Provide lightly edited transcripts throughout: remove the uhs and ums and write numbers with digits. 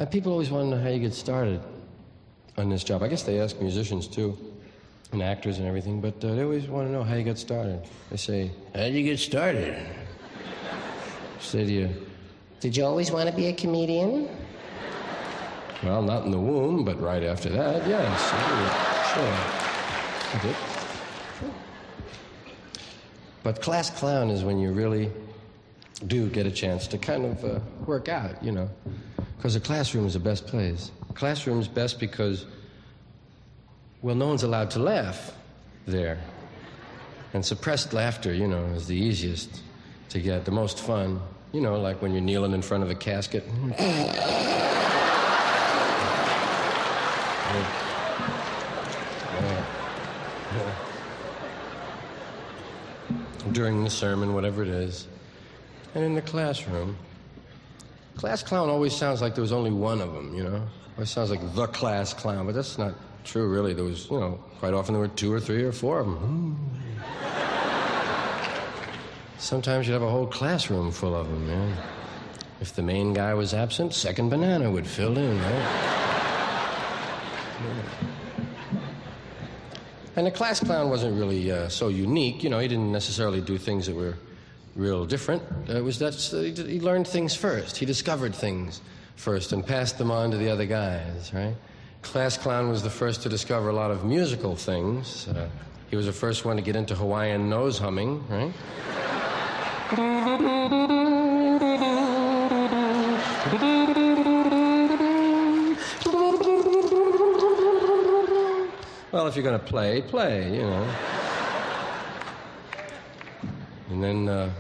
People always want to know how you get started on this job. I guess they ask musicians, too, and actors and everything, but they always want to know how you get started. They say, how'd you get started? Say to you, did you always want to be a comedian? Well, not in the womb, but right after that, yes. I did. Sure. But class clown is when you really do get a chance to kind of work out, you know. Because the classroom is the best place. Classroom's best because, well, no one's allowed to laugh there. And suppressed laughter, you know, is the easiest to get, the most fun. You know, like when you're kneeling in front of a casket. During the sermon, whatever it is. And in the classroom, class clown always sounds like there was only one of them, you know? Always sounds like the class clown, but that's not true, really. There was, you know, quite often there were 2 or 3 or 4 of them. Sometimes you'd have a whole classroom full of them, man. If the main guy was absent, second banana would fill in, right? Yeah. And the class clown wasn't really so unique. You know, he didn't necessarily do things that were real different. It was that he learned things first. He discovered things first and passed them on to the other guys, right? Class clown was the first to discover a lot of musical things. He was the first one to get into Hawaiian nose humming, right? Well, if you're going to play, you know. And then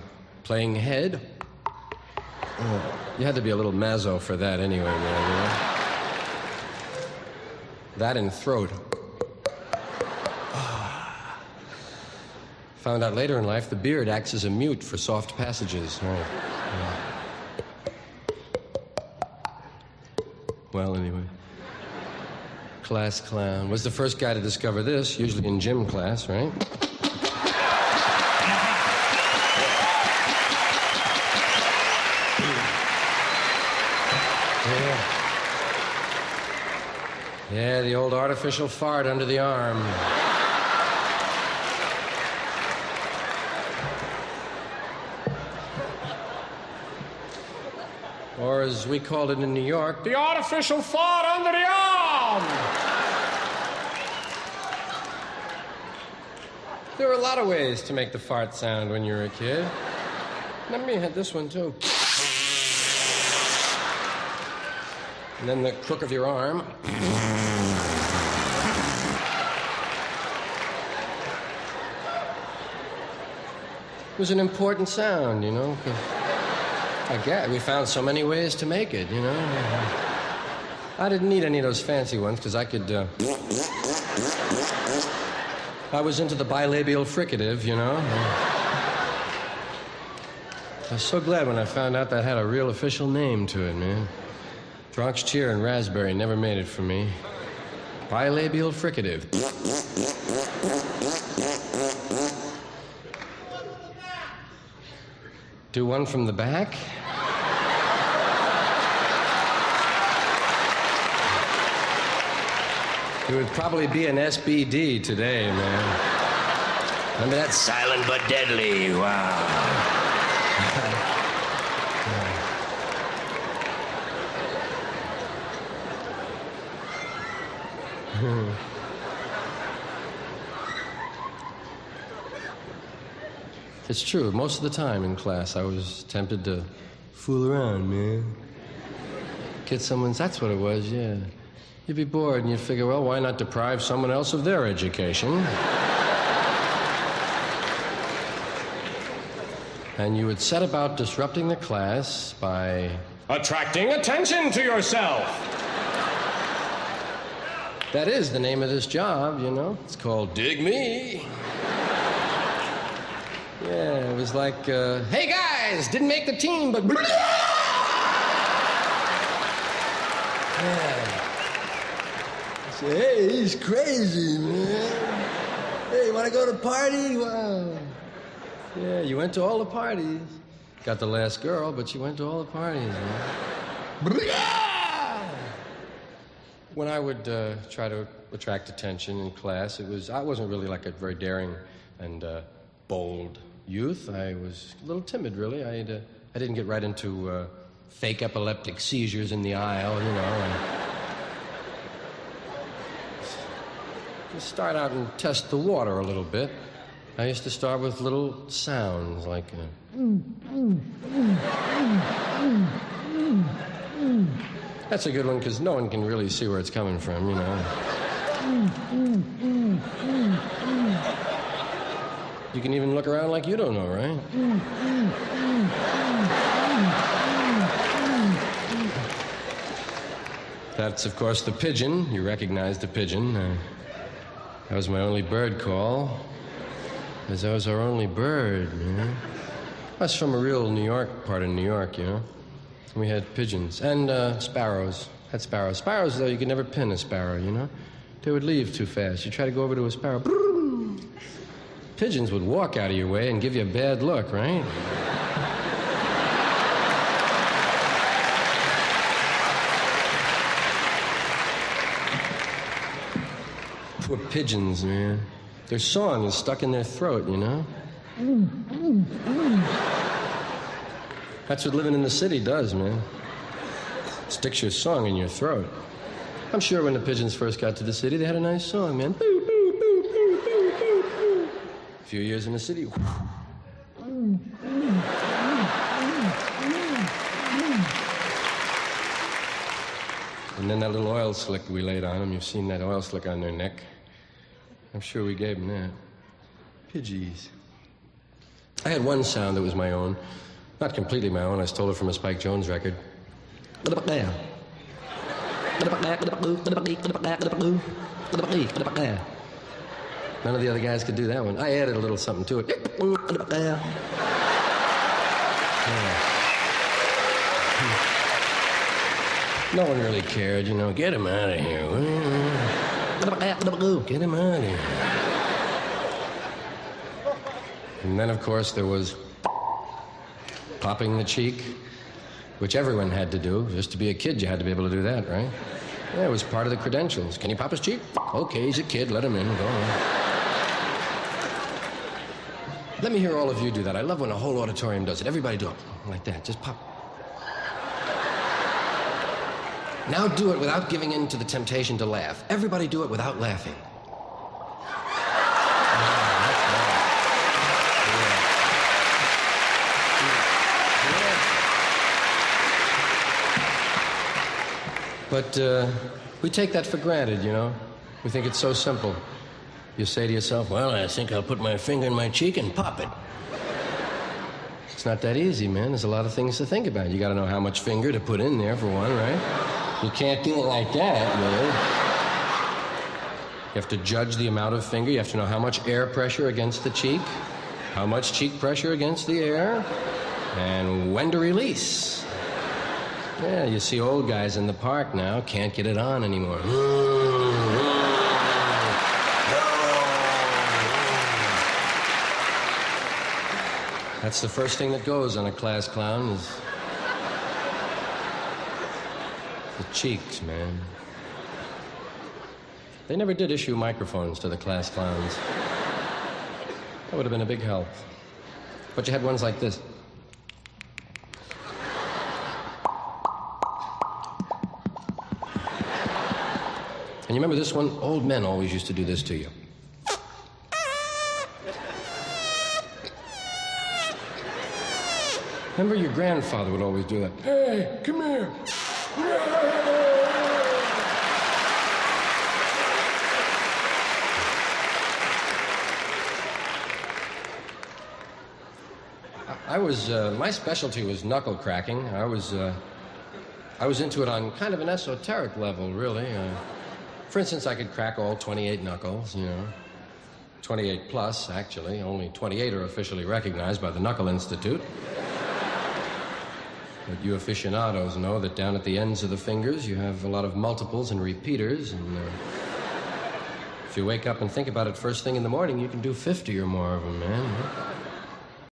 playing head. You had to be a little mazzo for that anyway, man, you know? That and throat. Found out later in life the beard acts as a mute for soft passages. Right. Yeah. Well, anyway. Class clown was the first guy to discover this, usually in gym class, right? Yeah, the old artificial fart under the arm. Or as we called it in New York, the artificial fart under the arm! There were a lot of ways to make the fart sound when you were a kid. Remember, you had this one, too. And then the crook of your arm. It was an important sound, you know, 'cause I guess we found so many ways to make it, you know. I didn't need any of those fancy ones because I could. I was into the bilabial fricative, you know. I was so glad when I found out that had a real official name to it, man. Bronx Cheer and Raspberry never made it for me. Bilabial fricative. Do one from the back? It would probably be an SBD today, man. Remember that? Silent but deadly. Wow. It's true. Most of the time in class, I was tempted to fool around, man. Get someone's... That's what it was, yeah. You'd be bored, and you'd figure, well, why not deprive someone else of their education? And you would set about disrupting the class by... attracting attention to yourself! That is the name of this job, you know. It's called Dig Me. Yeah, it was like, hey guys, didn't make the team, but... Yeah. I say, hey, he's crazy, man. Hey, you want to go to a party? Wow. Yeah, you went to all the parties. Got the last girl, but you went to all the parties, man. When I would try to attract attention in class, I wasn't really like a very daring and bold youth. I was a little timid, really. I didn't get right into fake epileptic seizures in the aisle, you know. And just start out and test the water a little bit. I used to start with little sounds like... That's a good one because no one can really see where it's coming from, you know. You can even look around like you don't know, right? That's, of course, the pigeon. You recognize the pigeon. That was my only bird call. Because that was our only bird, you know. That's from a real New York part of New York, you know. We had pigeons and sparrows. Had sparrows. Sparrows, though, you could never pin a sparrow, you know. They would leave too fast. You try to go over to a sparrow. Pigeons would walk out of your way and give you a bad look, right? Poor pigeons, man. Their song is stuck in their throat, you know. That's what living in the city does, man. Sticks your song in your throat. I'm sure when the pigeons first got to the city, they had a nice song, man. Boo, boo, boo, boo, boo, boo, boo. A few years in the city. And then that little oil slick we laid on them. You've seen that oil slick on their neck. I'm sure we gave them that. Pidgeys. I had one sound that was my own. Not completely my own. I stole it from a Spike Jones record. None of the other guys could do that one. I added a little something to it. Yeah. No one really cared, you know. Get him out of here. Get him out of here. And then, of course, there was popping the cheek, which everyone had to do. Just to be a kid, you had to be able to do that, right? Yeah, it was part of the credentials. Can you pop his cheek? Okay, he's a kid. Let him in. Go on. Let me hear all of you do that. I love when a whole auditorium does it. Everybody do it like that. Just pop. Now do it without giving in to the temptation to laugh. Everybody do it without laughing. But we take that for granted, you know. We think it's so simple. You say to yourself, well, I think I'll put my finger in my cheek and pop it. It's not that easy, man. There's a lot of things to think about. You got to know how much finger to put in there, for one, right? You can't do it like that, really. You have to judge the amount of finger. You have to know how much air pressure against the cheek, how much cheek pressure against the air, and when to release. Yeah, you see old guys in the park now can't get it on anymore. That's the first thing that goes on a class clown is the cheeks, man. They never did issue microphones to the class clowns. That would have been a big help. But you had ones like this. And you remember this one? Old men always used to do this to you. Remember your grandfather would always do that. Hey, come here. My specialty was knuckle cracking. I was into it on kind of an esoteric level, really. For instance, I could crack all 28 knuckles, you know. 28 plus, actually. Only 28 are officially recognized by the Knuckle Institute. But you aficionados know that down at the ends of the fingers, you have a lot of multiples and repeaters, and if you wake up and think about it first thing in the morning, you can do 50 or more of them, man.